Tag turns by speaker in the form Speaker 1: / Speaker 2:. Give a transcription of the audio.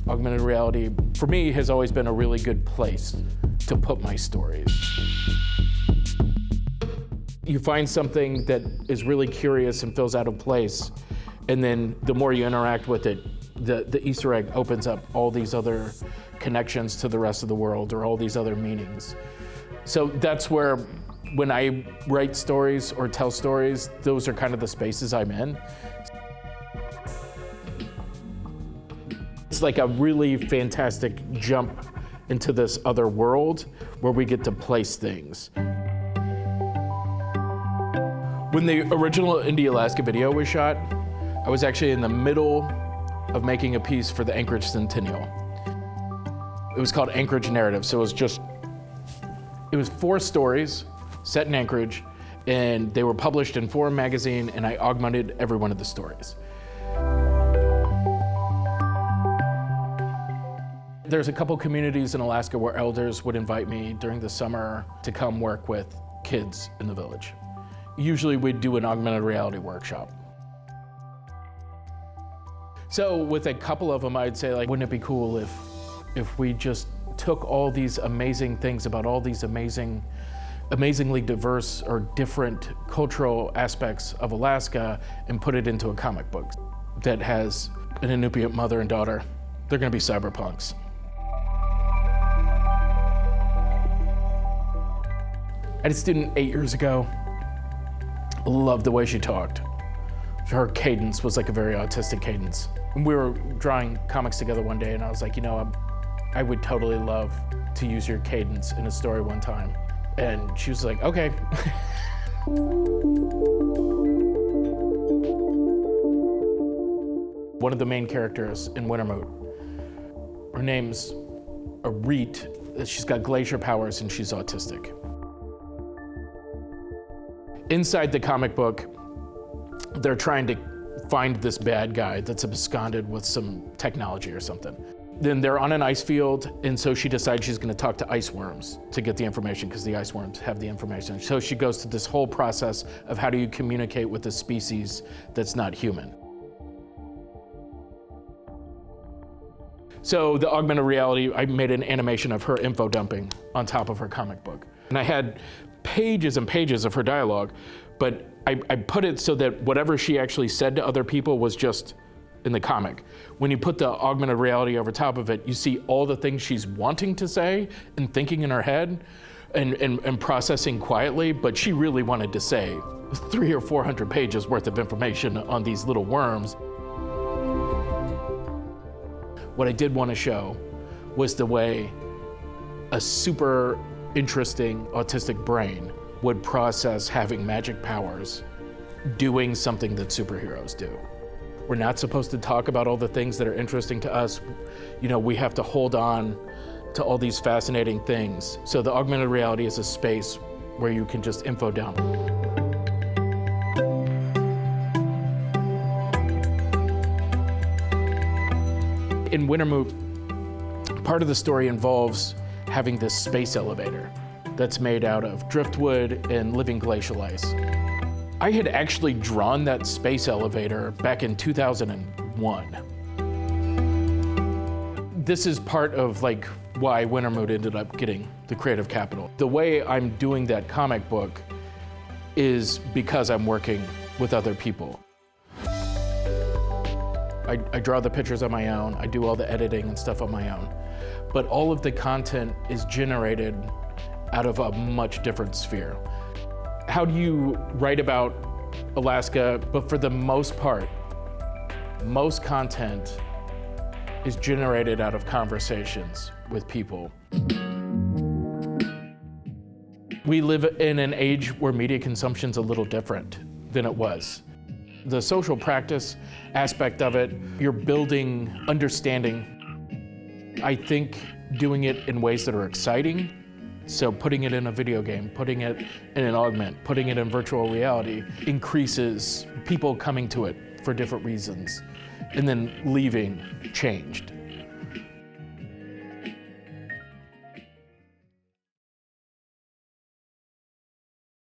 Speaker 1: Augmented reality, for me, has always been a really good place to put my stories. You find something that is really curious and feels out of place, and then the more you interact with it, the Easter egg opens up all these other connections to the rest of the world or all these other meanings. So that's where, when I write stories or tell stories, those are kind of the spaces I'm in. It's like a really fantastic jump into this other world where we get to place things. When the original Indie Alaska video was shot, I was actually in the middle of making a piece for the Anchorage Centennial. It was called Anchorage Narrative, so it was 4 stories set in Anchorage, and they were published in Forum magazine, and I augmented every one of the stories. There's a couple communities in Alaska where elders would invite me during the summer to come work with kids in the village. Usually we'd do an augmented reality workshop. So with a couple of them, I'd say, like, wouldn't it be cool if we just took all these amazing things about all these amazingly diverse or different cultural aspects of Alaska and put it into a comic book that has an Inupiat mother and daughter. They're gonna be cyberpunks. I had a student 8 years ago. Loved the way she talked. Her cadence was like a very autistic cadence. And we were drawing comics together one day, and I was like, you know, I would totally love to use your cadence in a story one time. And she was like, okay. One of the main characters in Wintermoot, her name's Reet. She's got glacier powers and she's autistic. Inside the comic book, they're trying to find this bad guy that's absconded with some technology or something. Then they're on an ice field, and so she decides she's gonna talk to ice worms to get the information, because the ice worms have the information. So she goes through this whole process of how do you communicate with a species that's not human. So the augmented reality, I made an animation of her info dumping on top of her comic book. And I had pages and pages of her dialogue, but I put it so that whatever she actually said to other people was just in the comic. When you put the augmented reality over top of it, you see all the things she's wanting to say and thinking in her head and processing quietly, but she really wanted to say 300 or 400 pages worth of information on these little worms. What I did want to show was the way a super interesting autistic brain would process having magic powers, doing something that superheroes do. We're not supposed to talk about all the things that are interesting to us. You know, we have to hold on to all these fascinating things. So the augmented reality is a space where you can just info dump. In Wintermoot, part of the story involves having this space elevator that's made out of driftwood and living glacial ice. I had actually drawn that space elevator back in 2001. This is part of like why Wintermoot ended up getting the creative capital. The way I'm doing that comic book is because I'm working with other people. I draw the pictures on my own, I do all the editing and stuff on my own, but all of the content is generated out of a much different sphere. How do you write about Alaska? But for the most part, most content is generated out of conversations with people. We live in an age where media consumption's a little different than it was. The social practice aspect of it, you're building understanding. I think doing it in ways that are exciting, so putting it in a video game, putting it in an augment, putting it in virtual reality increases people coming to it for different reasons and then leaving changed.